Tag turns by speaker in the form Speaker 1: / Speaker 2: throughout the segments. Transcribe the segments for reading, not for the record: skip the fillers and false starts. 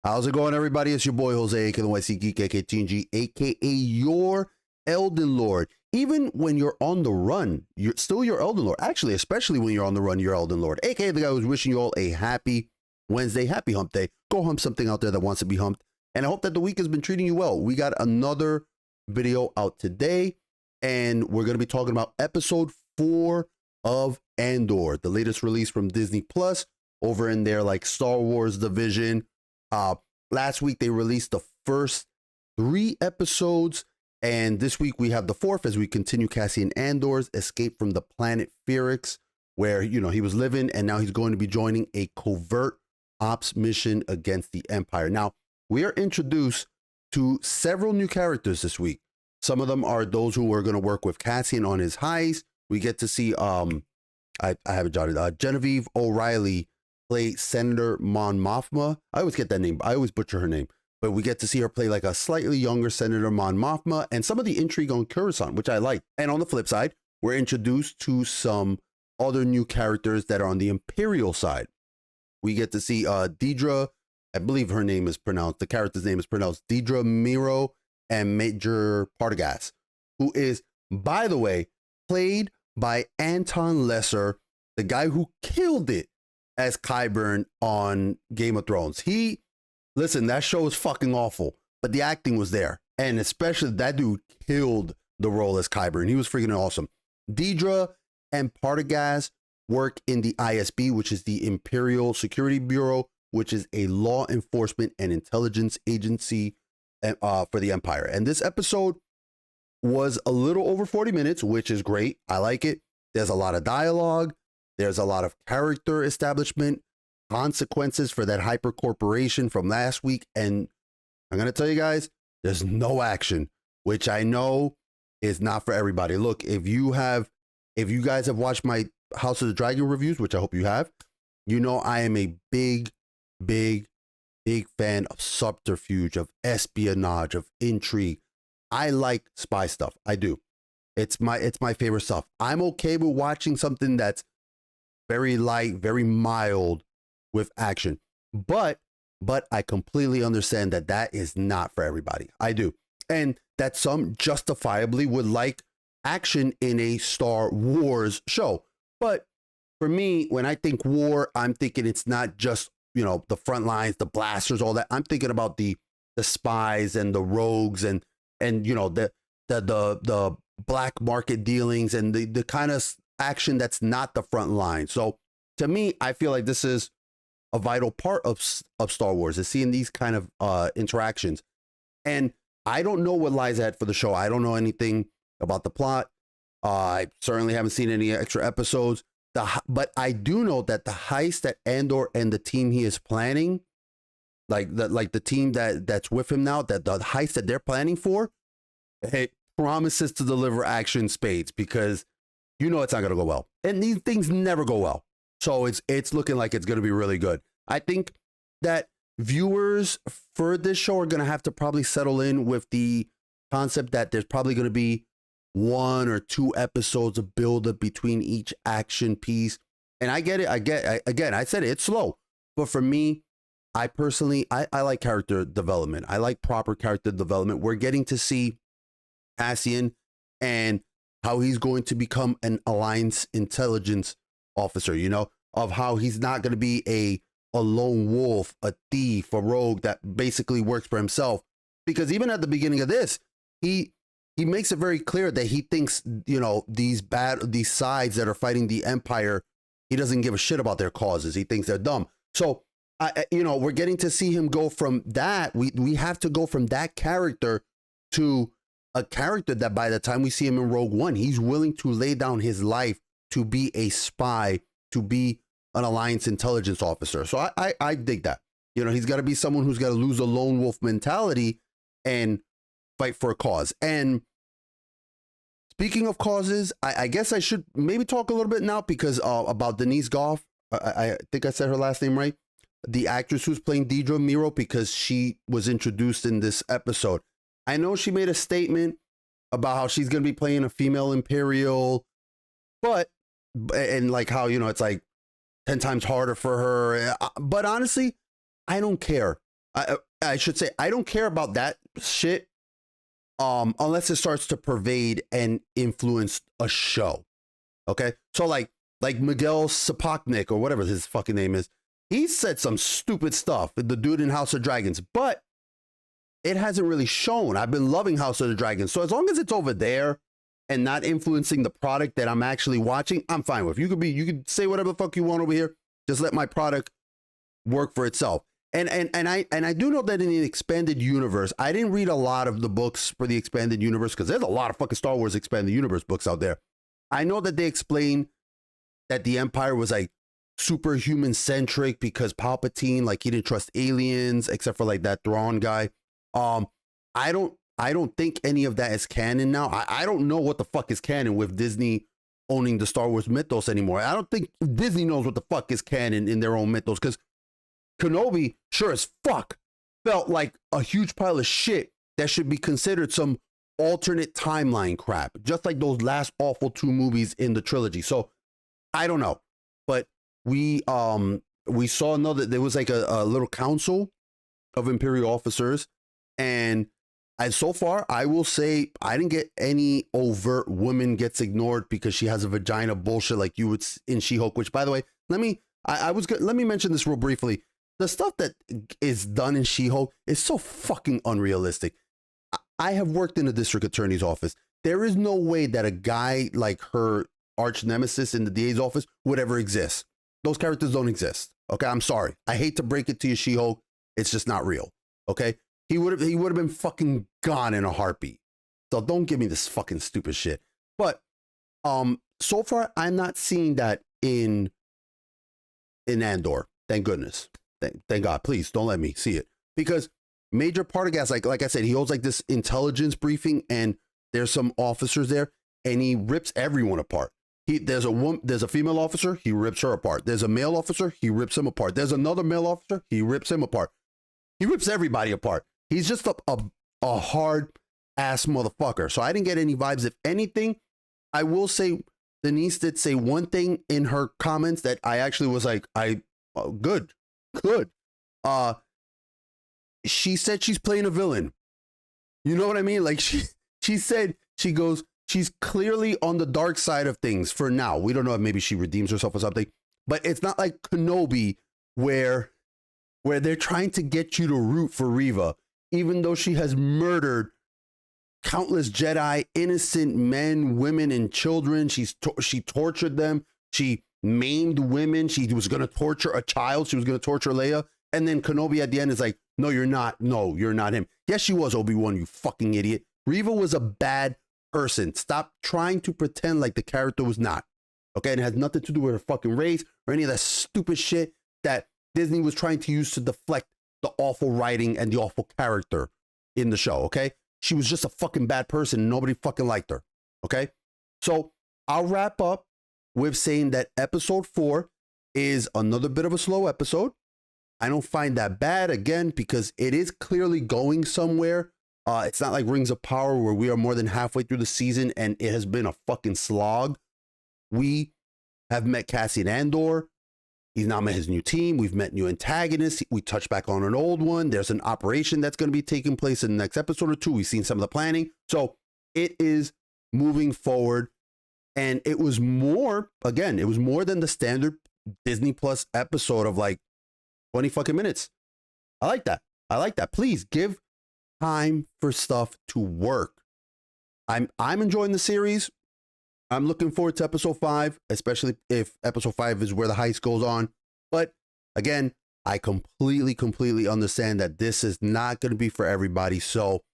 Speaker 1: How's it going, everybody? It's your boy Jose, aka TheNYCGeek, aka TNG, aka your Elden Lord. Even when you're on the run, you're still your Elden Lord. Actually, especially when you're on the run, you're Elden Lord, aka the guy who's wishing you all a happy Wednesday, happy hump day. Go hump something out there that wants to be humped. And I hope that the week has been treating you well. We got another video out today, and we're going to be talking about episode 4 of Andor, the latest release from Disney Plus over in their like Star Wars division. Last week they released the first 3 episodes, and this week we have the 4th as we continue Cassian Andor's escape from the planet Ferrix, where, you know, he was living, and now he's going to be joining a covert ops mission against the Empire. Now, we are introduced to several new characters this week. Some of them are those who are going to work with Cassian on his heist. We get to see, I have it jotted, Genevieve O'Reilly play Senator Mon Mothma. I always get that name. I always butcher her name. But we get to see her play like a slightly younger Senator Mon Mothma, and some of the intrigue on Coruscant, which I like. And on the flip side, we're introduced to some other new characters that are on the Imperial side. We get to see Deidre, I believe her name is pronounced, the character's name is pronounced Deidre Miro, and Major Partagas, who is, by the way, played by Anton Lesser, the guy who killed it as Qyburn on Game of Thrones. Listen, that show is fucking awful, but the acting was there. And especially that dude killed the role as Qyburn. He was freaking awesome. Deidre and Partagas work in the ISB, which is the Imperial Security Bureau, which is a law enforcement and intelligence agency for the Empire. And this episode was a little over 40 minutes, which is great. I like it. There's a lot of dialogue. There's a lot of character establishment, consequences for that hyper corporation from last week. And I'm going to tell you guys, there's no action, which I know is not for everybody. Look, if you guys have watched my House of the Dragon reviews, which I hope you have, you know I am a big fan of subterfuge, of espionage, of intrigue. I like spy stuff. I do. It's my favorite stuff. I'm okay with watching something that's very light, very mild with action. But I completely understand that that is not for everybody. I do. And that some justifiably would like action in a Star Wars show. But for me, when I think war, I'm thinking it's not just, you know, the front lines, the blasters, all that. I'm thinking about the spies and the rogues and you know, the black market dealings and the kind of action that's not the front line. So to me, I feel like this is a vital part of Star Wars, is seeing these kind of interactions. And I don't know what lies ahead for the show. I don't know anything about the plot. I certainly haven't seen any extra episodes. But I do know that the heist that Andor and the team he is planning, like the team that's with him now, that the heist that they're planning for, it promises to deliver action spades, because you know it's not going to go well. And these things never go well. So it's looking like it's going to be really good. I think that viewers for this show are going to have to probably settle in with the concept that there's probably going to be 1 or 2 episodes of buildup between each action piece. And I get it. Again, I said it's slow. But for me, I personally, I like character development. I like proper character development. We're getting to see Cassian and how he's going to become an Alliance intelligence officer, you know, of how he's not going to be a lone wolf, a thief, a rogue that basically works for himself. Because even at the beginning of this, he makes it very clear that he thinks, you know, these sides that are fighting the Empire, he doesn't give a shit about their causes. He thinks they're dumb. So, you know, we're getting to see him go from that. We have to go from that character to a character that by the time we see him in Rogue One, he's willing to lay down his life to be a spy, to be an Alliance intelligence officer. So I dig that. You know, he's got to be someone who's got to lose a lone wolf mentality and fight for a cause. And speaking of causes, I guess I should maybe talk a little bit now, because about Denise Goff. I think I said her last name right. The actress who's playing Deidre Miro, because she was introduced in this episode. I know she made a statement about how she's going to be playing a female Imperial, and like how, you know, it's like 10 times harder for her. But honestly, I don't care. I should say I don't care about that shit unless it starts to pervade and influence a show. Okay, so like Miguel Sapochnik or whatever his fucking name is, he said some stupid stuff, the dude in House of Dragons, but it hasn't really shown. I've been loving House of the Dragons, so as long as it's over there and not influencing the product that I'm actually watching, I'm fine with. You could say whatever the fuck you want over here. Just let my product work for itself. And I do know that in the expanded universe, I didn't read a lot of the books for the expanded universe because there's a lot of fucking Star Wars expanded universe books out there. I know that they explain that the Empire was like superhuman centric because Palpatine, like he didn't trust aliens except for like that Thrawn guy. I don't think any of that is canon now. I don't know what the fuck is canon with Disney owning the Star Wars mythos anymore. I don't think Disney knows what the fuck is canon in their own mythos because Kenobi, sure as fuck, felt like a huge pile of shit that should be considered some alternate timeline crap, just like those last awful 2 movies in the trilogy. So I don't know, but we saw there was like a little council of Imperial officers, and so far I will say I didn't get any overt woman gets ignored because she has a vagina bullshit like you would in She-Hulk. Which, by the way, let me mention this real briefly. The stuff that is done in She-Hulk is so fucking unrealistic. I have worked in a district attorney's office. There is no way that a guy like her arch nemesis in the DA's office would ever exist. Those characters don't exist. Okay, I'm sorry. I hate to break it to you, She-Hulk. It's just not real. Okay, he would have been fucking gone in a heartbeat. So don't give me this fucking stupid shit. But so far I'm not seeing that in Andor. Thank goodness. Thank God. Please don't let me see it, because Major Partagas, like I said, he holds like this intelligence briefing, and there's some officers there, and he rips everyone apart. There's a female officer, he rips her apart. There's a male officer, he rips him apart. There's another male officer, he rips him apart. He rips everybody apart. He's just a hard ass motherfucker. So I didn't get any vibes. If anything, I will say Denise did say one thing in her comments that I actually was like, good. She said she's playing a villain. You know what I mean? Like she said, she goes, she's clearly on the dark side of things for now. We don't know if maybe she redeems herself or something, but it's not like Kenobi where they're trying to get you to root for Reva, even though she has murdered countless Jedi, innocent men, women, and children. She tortured them. She maimed women. She was going to torture a child. She was going to torture Leia. And then Kenobi at the end is like, no, you're not. No, you're not him. Yes, she was, Obi-Wan, you fucking idiot. Reva was a bad person. Stop trying to pretend like the character was not. Okay, and it has nothing to do with her fucking race or any of that stupid shit that Disney was trying to use to deflect the awful writing and the awful character in the show, okay? She was just a fucking bad person and nobody fucking liked her, okay? So I'll wrap up with saying that episode 4 is another bit of a slow episode. I don't find that bad, again, because it is clearly going somewhere. It's not like Rings of Power where we are more than halfway through the season and it has been a fucking slog. We have met Cassian Andor. He's now met his new team. We've met new antagonists. We touched back on an old one. There's an operation that's going to be taking place in the next episode or 2. We've seen some of the planning. So it is moving forward. And it was more, again, it was more than the standard Disney Plus episode of like 20 fucking minutes. I like that. Please give time for stuff to work. I'm enjoying the series. I'm looking forward to episode 5, especially if episode 5 is where the heist goes on. But again, I completely understand that this is not going to be for everybody. So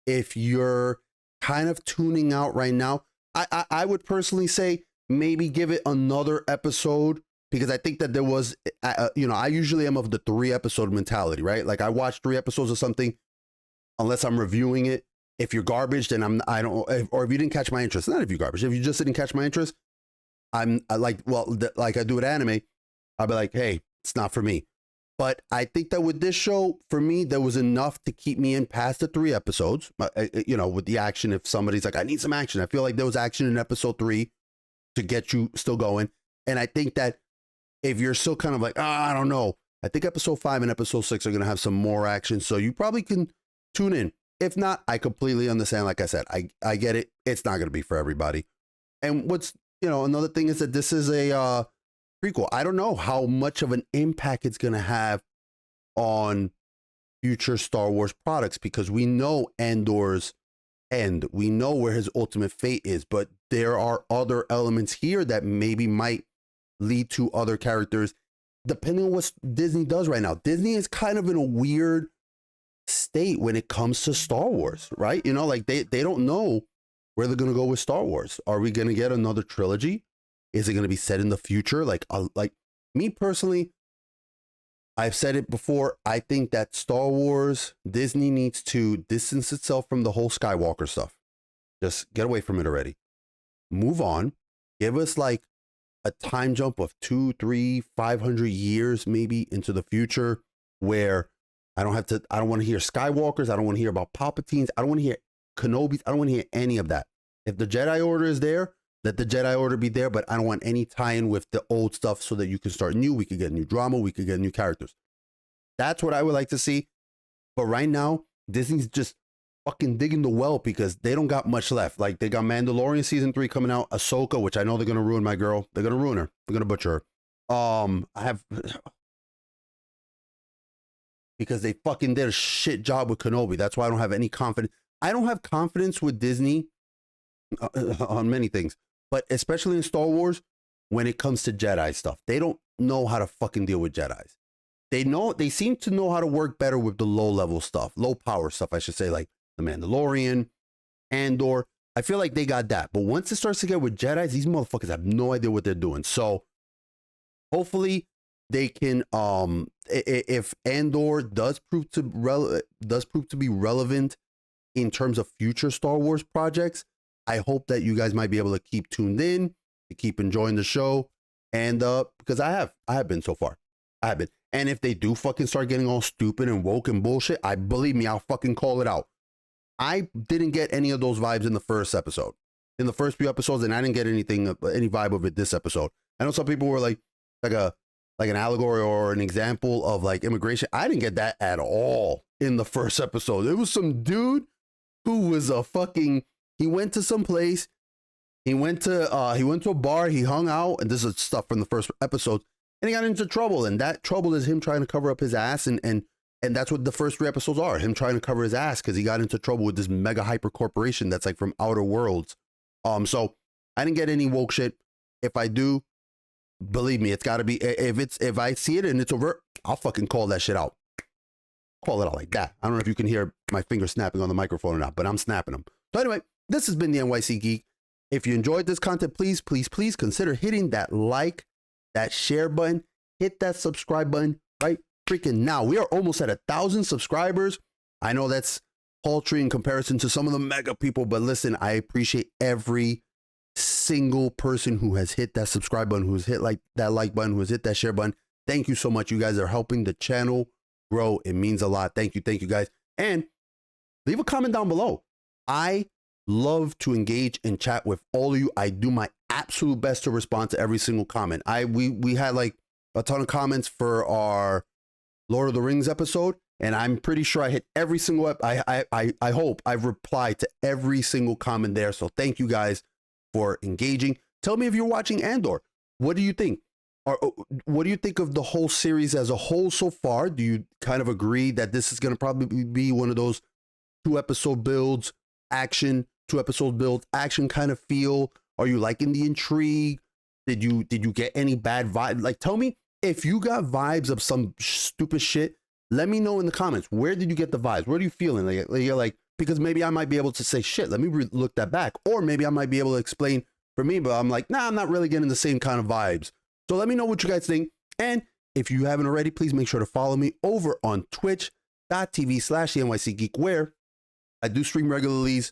Speaker 1: if you're kind of tuning out right now, I would personally say maybe give it another episode, because I think that there was, I usually am of the 3 episode mentality, right? Like I watch 3 episodes of something, unless I'm reviewing it. If you're garbage, then or if you didn't catch my interest, not if you're garbage, if you just didn't catch my interest, like I do with anime, I'll be like, hey, it's not for me. But I think that with this show, for me, there was enough to keep me in past the 3 episodes, with the action. If somebody's like, I need some action, I feel like there was action in episode 3 to get you still going. And I think that if you're still kind of like, I don't know, I think episode 5 and episode 6 are going to have some more action. So you probably can tune in. If not, I completely understand. Like I said, I get it. It's not going to be for everybody. And what's, another thing is that this is a prequel. I don't know how much of an impact it's going to have on future Star Wars products, because we know Andor's end. We know where his ultimate fate is, but there are other elements here that maybe might lead to other characters, depending on what Disney does right now. Disney is kind of in a weird state when it comes to Star Wars, right? Like they don't know where they're going to go with Star Wars. Are we going to get another trilogy? Is it going to be set in the future? Like me personally, I've said it before. I think that Star Wars, Disney needs to distance itself from the whole Skywalker stuff. Just get away from it already. Move on. Give us like a time jump of 200, 300, 500 years maybe into the future, where I don't want to hear Skywalkers. I don't want to hear about Palpatines. I don't want to hear Kenobis. I don't want to hear any of that. If the Jedi Order is there, let the Jedi Order be there, but I don't want any tie-in with the old stuff so that you can start new. We could get new drama. We could get new characters. That's what I would like to see. But right now, Disney's just fucking digging the well because they don't got much left. Like, they got Mandalorian season 3 coming out, Ahsoka, which I know they're going to ruin my girl. They're going to ruin her. They're going to butcher her. Because they fucking did a shit job with Kenobi. That's why I don't have any confidence. I don't have confidence with Disney on many things, but especially in Star Wars, when it comes to Jedi stuff. They don't know how to fucking deal with Jedis. They seem to know how to work better with the low level stuff, low power stuff, I should say, like the Mandalorian, Andor. I feel like they got that. But once it starts to get with Jedis, these motherfuckers have no idea what they're doing. So hopefully they can, if Andor does prove to be relevant in terms of future Star Wars projects, I hope that you guys might be able to keep tuned in, to keep enjoying the show. And because I have been so far. I have been. And if they do fucking start getting all stupid and woke and bullshit, believe me, I'll fucking call it out. I didn't get any of those vibes in the first episode, in the first few episodes, and I didn't get any vibe of it this episode. I know some people were like an allegory or an example of like immigration. I didn't get that at all in the first episode. It was some dude who was he went to some place. He went to a bar. He hung out, and this is stuff from the first episode. And he got into trouble, and that trouble is him trying to cover up his ass, and that's what the first 3 episodes are. Him trying to cover his ass because he got into trouble with this mega hyper corporation that's like from Outer Worlds. So I didn't get any woke shit. If I do, believe me, it's got to be, if I see it and it's overt, I'll fucking call that shit out. Call it out like that. I don't know if you can hear my fingers snapping on the microphone or not, but I'm snapping them. So anyway, this has been the NYC Geek. If you enjoyed this content, please consider hitting that like, that share button, hit that subscribe button right freaking now. We are almost at 1,000 subscribers. I know that's paltry in comparison to some of the mega people, but listen, I appreciate every single person who has hit that subscribe button, who's hit that like button, who's hit that share button. Thank you so much. You guys are helping the channel grow. It means a lot. Thank you guys. And leave a comment down below. I love to engage and chat with all of you. I do my absolute best to respond to every single comment. We had like a ton of comments for our Lord of the Rings episode, and I'm pretty sure I hit every single I hope I've replied to every single comment there. So thank you guys for engaging. Tell me if you're watching Andor. What do you think? Or what do you think of the whole series as a whole so far? Do you kind of agree that this is going to probably be one of those 2-episode builds, action, 2-episode builds, action kind of feel? Are you liking the intrigue? Did you get any bad vibe? Like, tell me if you got vibes of some stupid shit. Let me know in the comments. Where did you get the vibes? What are you feeling? Like you're like, because maybe I might be able to say, shit, let me look that back. Or maybe I might be able to explain for me, but I'm like, nah, I'm not really getting the same kind of vibes. So let me know what you guys think. And if you haven't already, please make sure to follow me over on twitch.tv/TheNYCGeek, where I do stream regularly.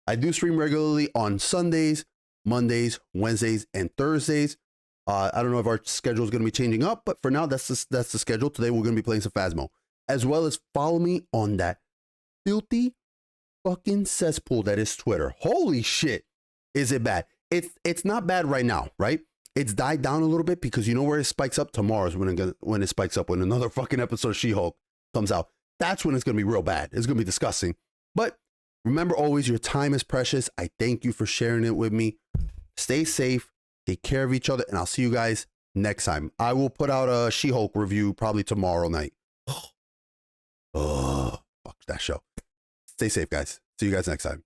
Speaker 1: I do stream regularly on Sundays, Mondays, Wednesdays, and Thursdays. I don't know if our schedule is going to be changing up, but for now, that's the schedule. Today, we're going to be playing some Phasmo, as well as follow me on that filthy fucking cesspool that is Twitter. Holy shit. Is it bad? It's not bad right now, right? It's died down a little bit because you know where it spikes up? Tomorrow is when it spikes up, when another fucking episode of She-Hulk comes out. That's when it's going to be real bad. It's going to be disgusting. But remember always, your time is precious. I thank you for sharing it with me. Stay safe. Take care of each other. And I'll see you guys next time. I will put out a She-Hulk review probably tomorrow night. Oh, fuck that show. Stay safe, guys. See you guys next time.